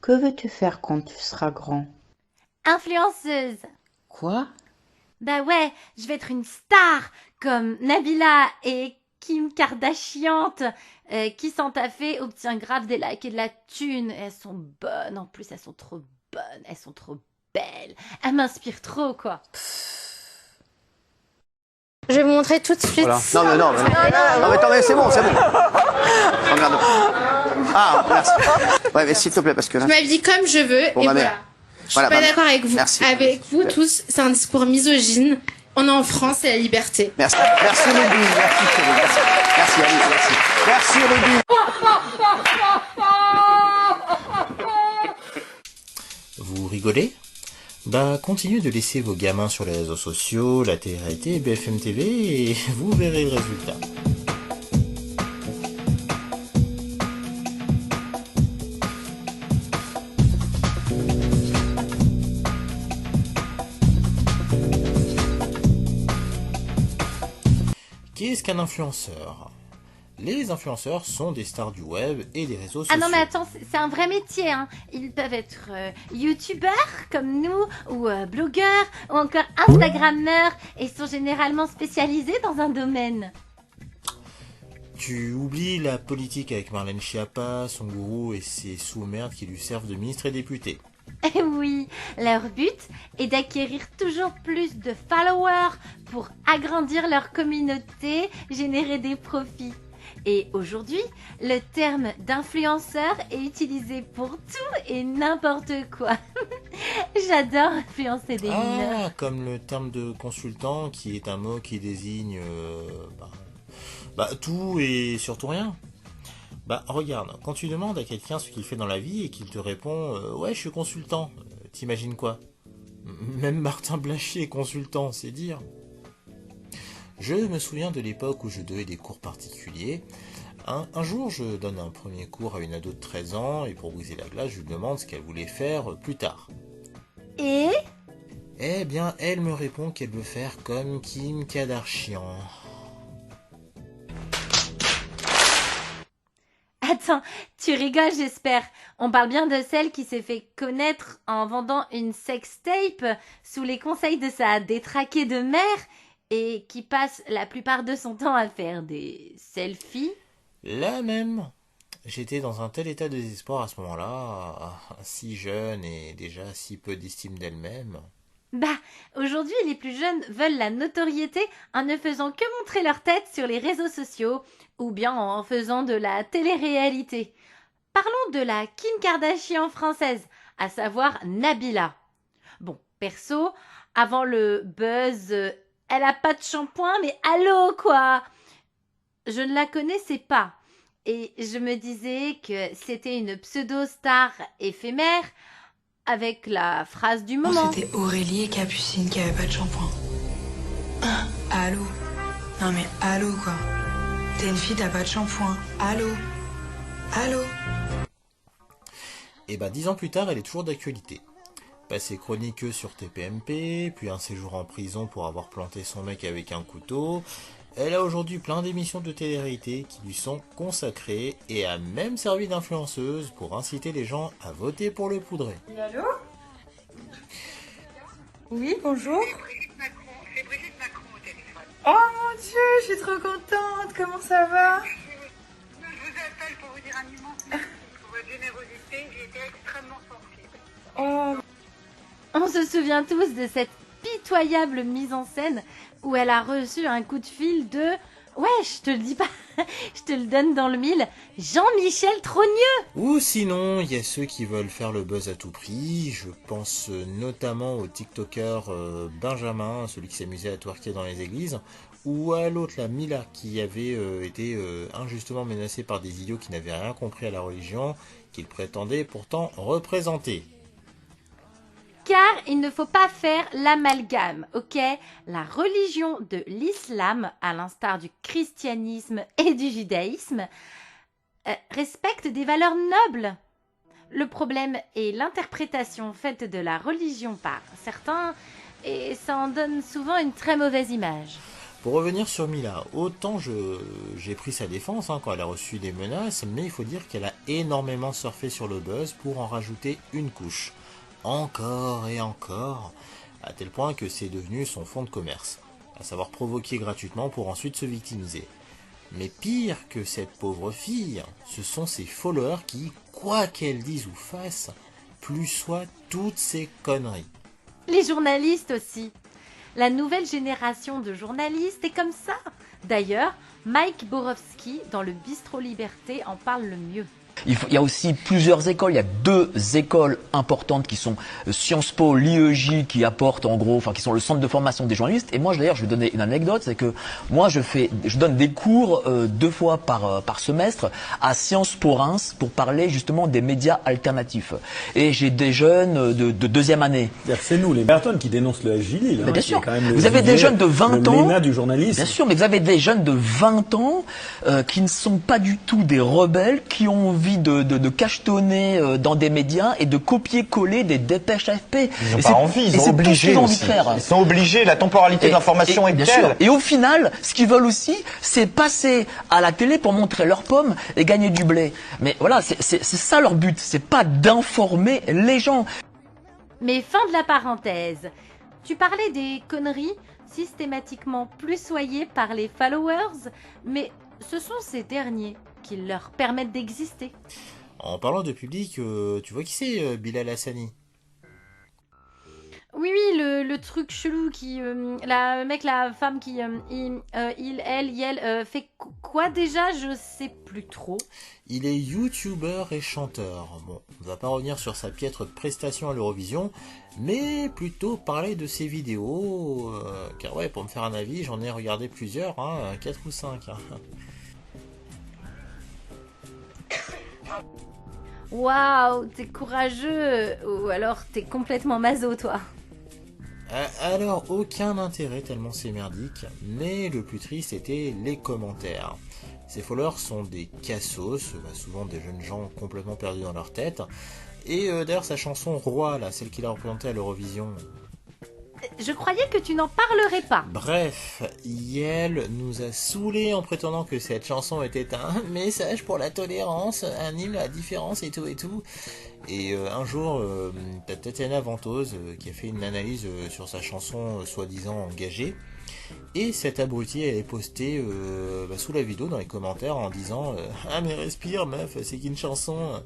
Que veux-tu faire quand tu seras grand? Influenceuse. Quoi? Bah ouais, je vais être une star comme Nabila et Kim Kardashian qui sont taffées, obtient grave des likes et de la thune. Elles sont bonnes en plus, elles sont trop bonnes, elles sont trop belles. Elles m'inspirent trop quoi. Je vais vous montrer tout de suite. Voilà. Non, mais attends, mais c'est bon, c'est bon. Regarde. Ah, merci. Ouais, mais s'il te plaît, parce que là. Je m'habille comme je veux Pour et ma voilà. mère. Je suis Voilà, pas ma mère. d'accord avec vous. Merci. Avec vous tous, c'est un discours misogyne. On est en France, c'est la liberté. Merci. Merci, Ruby. Merci, chérie. Merci. Merci, Ali. Merci. Merci, Ruby. Vous rigolez? Bah, continuez de laisser vos gamins sur les réseaux sociaux, la télé-réalité, BFM TV, et vous verrez le résultat. Qu'est-ce qu'un influenceur? Les influenceurs sont des stars du web et des réseaux sociaux. Ah non mais attends, c'est un vrai métier. Hein. Ils peuvent être youtubeurs comme nous, ou blogueurs, ou encore instagrammeurs, et sont généralement spécialisés dans un domaine. Tu oublies la politique avec Marlène Schiappa, son gourou et ses sous-merdes qui lui servent de ministre et député. Eh oui, leur but est d'acquérir toujours plus de followers pour agrandir leur communauté, générer des profits. Et aujourd'hui, le terme d'influenceur est utilisé pour tout et n'importe quoi. J'adore influencer des mineurs. Ah, comme le terme de consultant qui est un mot qui désigne tout et surtout rien. Bah regarde, quand tu demandes à quelqu'un ce qu'il fait dans la vie et qu'il te répond ouais je suis consultant, t'imagines quoi? Même Martin Blachier est consultant, c'est dire. Je me souviens de l'époque où je donnais des cours particuliers. Un jour, je donne un premier cours à une ado de 13 ans et pour briser la glace, je lui demande ce qu'elle voulait faire plus tard. Et Eh bien, elle me répond qu'elle veut faire comme Kim Kardashian. Attends, tu rigoles j'espère. On parle bien de celle qui s'est fait connaître en vendant une sextape sous les conseils de sa détraquée de mère et qui passe la plupart de son temps à faire des selfies. La même. J'étais dans un tel état de désespoir à ce moment-là, si jeune et déjà si peu d'estime d'elle-même. Bah, aujourd'hui, les plus jeunes veulent la notoriété en ne faisant que montrer leur tête sur les réseaux sociaux ou bien en faisant de la télé-réalité. Parlons de la Kim Kardashian française, à savoir Nabila. Bon, perso, avant le buzz, elle a pas de shampoing, mais allô quoi! Je ne la connaissais pas et je me disais que c'était une pseudo-star éphémère avec la phrase du moment. C'était Aurélie et Capucine qui avaient pas de shampoing. Allô? Non mais allô quoi? T'es une fille, t'as pas de shampoing. Allô? Allô? Et bah 10 ans plus tard, elle est toujours d'actualité. Passé chroniqueux sur TPMP, puis un séjour en prison pour avoir planté son mec avec un couteau. Elle a aujourd'hui plein d'émissions de télé-réalité qui lui sont consacrées et a même servi d'influenceuse pour inciter les gens à voter pour le poudré. Allô? Oui, bonjour. C'est Brigitte Macron au téléphone. Oh mon Dieu, je suis trop contente. Comment ça va? Je vous appelle pour vous dire un immense merci pour votre générosité. J'ai été extrêmement sensible. Oh, On se souvient tous de cette pitoyable mise en scène où elle a reçu un coup de fil de... Ouais, je te le dis pas, je te le donne dans le mille, Jean-Michel Trogneux. Ou sinon, il y a ceux qui veulent faire le buzz à tout prix. Je pense notamment au TikToker Benjamin, celui qui s'amusait à twerker dans les églises, ou à l'autre, la Mila, qui avait été injustement menacée par des idiots qui n'avaient rien compris à la religion, qu'il prétendait pourtant représenter. Car il ne faut pas faire l'amalgame, ok? La religion de l'islam, à l'instar du christianisme et du judaïsme, respecte des valeurs nobles. Le problème est l'interprétation faite de la religion par certains, et ça en donne souvent une très mauvaise image. Pour revenir sur Mila, autant j'ai pris sa défense quand elle a reçu des menaces, mais il faut dire qu'elle a énormément surfé sur le buzz pour en rajouter une couche. Encore et encore, à tel point que c'est devenu son fonds de commerce, à savoir provoquer gratuitement pour ensuite se victimiser. Mais pire que cette pauvre fille, ce sont ses followers qui, quoi qu'elle dise ou fasse, plus soient toutes ces conneries. Les journalistes aussi. La nouvelle génération de journalistes est comme ça. D'ailleurs, Mike Borowski, dans le Bistrot Liberté, en parle le mieux. Il y a aussi plusieurs écoles, il y a 2 écoles importantes qui sont Sciences Po, l'IEJ qui apportent en gros, qui sont le centre de formation des journalistes. Et moi d'ailleurs je vais donner une anecdote, c'est que moi je donne des cours 2 fois par semestre à Sciences Po Reims pour parler justement des médias alternatifs. Et j'ai des jeunes de 2e année. C'est nous les personnes qui dénoncent le SJ. Bien sûr, vous avez des jeunes de 20 ans, l'ENA du journalisme. Bien sûr, mais vous avez des jeunes de 20 ans qui ne sont pas du tout des rebelles, qui ont envie de cachetonner dans des médias et de copier-coller des dépêches AFP. Ils n'ont pas envie, ils sont obligés aussi. Ils sont obligés, la temporalité de l'information est telle. Et au final, ce qu'ils veulent aussi, c'est passer à la télé pour montrer leurs pommes et gagner du blé. Mais voilà, c'est ça leur but, c'est pas d'informer les gens. Mais fin de la parenthèse. Tu parlais des conneries systématiquement plussoyées par les followers, mais ce sont ces derniers qui leur permettent d'exister. En parlant de public, tu vois qui c'est Bilal Hassani? Oui, le truc chelou qui... la femme qui... elle fait quoi déjà? Je sais plus trop. Il est youtubeur et chanteur. Bon, on va pas revenir sur sa piètre prestation à l'Eurovision, mais plutôt parler de ses vidéos, car ouais, pour me faire un avis, j'en ai regardé plusieurs, 4 ou 5. Waouh, t'es courageux. Ou alors t'es complètement maso, toi. Alors, aucun intérêt tellement c'est merdique, mais le plus triste était les commentaires. Ses followers sont des cassos, souvent des jeunes gens complètement perdus dans leur tête. Et d'ailleurs sa chanson Roi, là, celle qu'il a représentée à l'Eurovision... Je croyais que tu n'en parlerais pas. Bref, Yel nous a saoulés en prétendant que cette chanson était un message pour la tolérance, un hymne à la différence et tout et tout. Et un jour, t'as Tatiana Ventose qui a fait une analyse sur sa chanson soi-disant engagée. Et cette abrutie, elle est postée sous la vidéo dans les commentaires en disant « Ah mais respire meuf, c'est qu'une chanson !»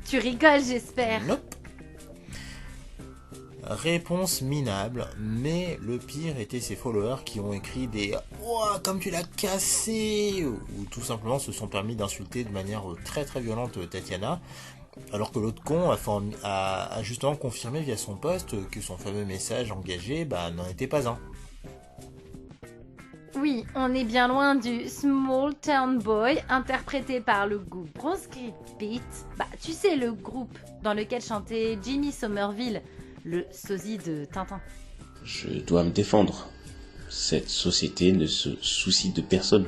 Tu rigoles, j'espère. Nope. Réponse minable, mais le pire était ses followers qui ont écrit des « Ouah, comme tu l'as cassé !» ou tout simplement se sont permis d'insulter de manière très très violente Tatiana, alors que l'autre con a justement confirmé via son post que son fameux message engagé n'en était pas un. Oui, on est bien loin du Small Town Boy interprété par le groupe Proscript Beat. Tu sais, le groupe dans lequel chantait Jimmy Somerville, le sosie de Tintin. Je dois me défendre. Cette société ne se soucie de personne.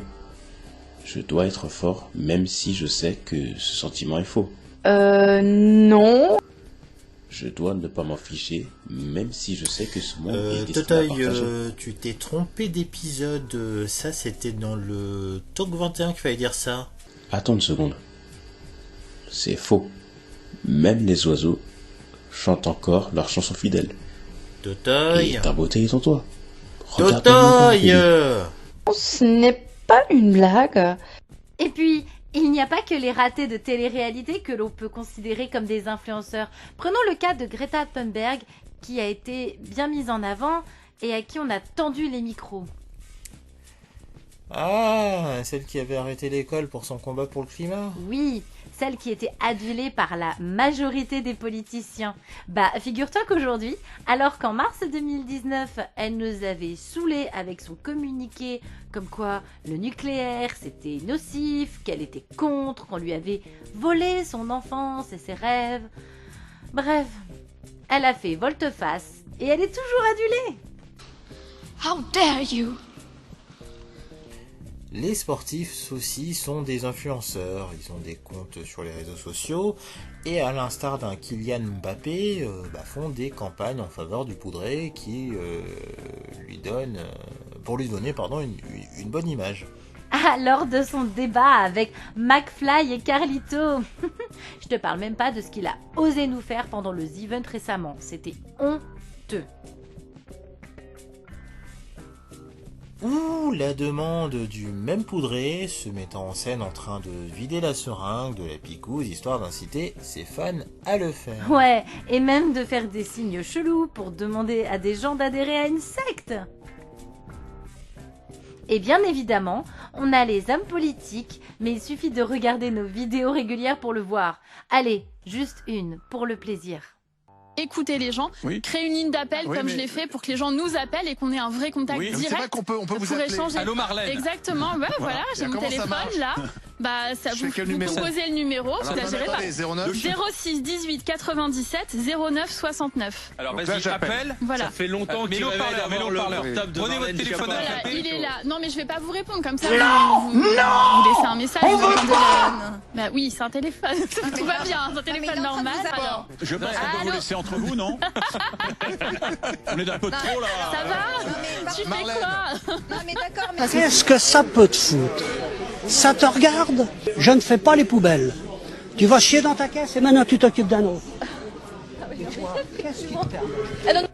Je dois être fort, même si je sais que ce sentiment est faux. Non. Je dois ne pas m'en ficher, même si je sais que ce monde est destiné à partager. Tu t'es trompé d'épisode. Ça, c'était dans le Talk 21 qu'il fallait dire ça. Attends une seconde. C'est faux. Même les oiseaux chantent encore leurs chansons fidèles. Totoy. Et ta beauté est en toi. Totoy. Ce n'est pas une blague. Et puis, il n'y a pas que les ratés de télé-réalité que l'on peut considérer comme des influenceurs. Prenons le cas de Greta Thunberg, qui a été bien mise en avant et à qui on a tendu les micros. Ah, celle qui avait arrêté l'école pour son combat pour le climat? Oui, celle qui était adulée par la majorité des politiciens. Figure-toi qu'aujourd'hui, alors qu'en mars 2019, elle nous avait saoulés avec son communiqué comme quoi le nucléaire c'était nocif, qu'elle était contre, qu'on lui avait volé son enfance et ses rêves. Bref, elle a fait volte-face et elle est toujours adulée. How dare you! Les sportifs aussi sont des influenceurs, ils ont des comptes sur les réseaux sociaux et à l'instar d'un Kylian Mbappé, font des campagnes en faveur du poudré qui lui donne pour lui donner une bonne image. Ah, lors de son débat avec McFly et Carlito. Je te parle même pas de ce qu'il a osé nous faire pendant le The Event récemment. C'était honteux. Ou la demande du même poudré se mettant en scène en train de vider la seringue de la picouse histoire d'inciter ses fans à le faire. Ouais, et même de faire des signes chelous pour demander à des gens d'adhérer à une secte. Et bien évidemment, on a les hommes politiques, mais il suffit de regarder nos vidéos régulières pour le voir. Allez, juste une, pour le plaisir. Écouter les gens, créer une ligne d'appel comme je l'ai fait pour que les gens nous appellent et qu'on ait un vrai contact direct. C'est vrai qu'on peut vous appeler. Échanger. Allô Marlène. Exactement, ouais, voilà, j'ai mon téléphone là. Bah, ça vous composez le numéro, vous la gérez pas. 06 18 97 09 69. Alors vas-y, j'appelle. Voilà. Ça fait longtemps qu'il rêvait d'avoir le portable de Marlène Schiappa. Voilà, il est là. Non mais je vais pas vous répondre comme ça. Vous laissez un message. Bah oui, c'est un téléphone. Tout va bien, c'est un téléphone normal. Je pense qu'on peut vous laisser entre vous, non? On est d'un peu trop là. Ça va? Tu fais quoi? Non mais d'accord, mais... Qu'est-ce que ça peut te foutre? Ça te regarde? Je ne fais pas les poubelles. Tu vas chier dans ta caisse et maintenant tu t'occupes d'un autre. Qu'est-ce qui te permet?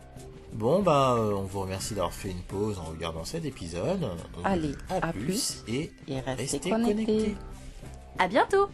Bon on vous remercie d'avoir fait une pause en regardant cet épisode. Allez, à plus et restez restez connectés. connectés. À bientôt!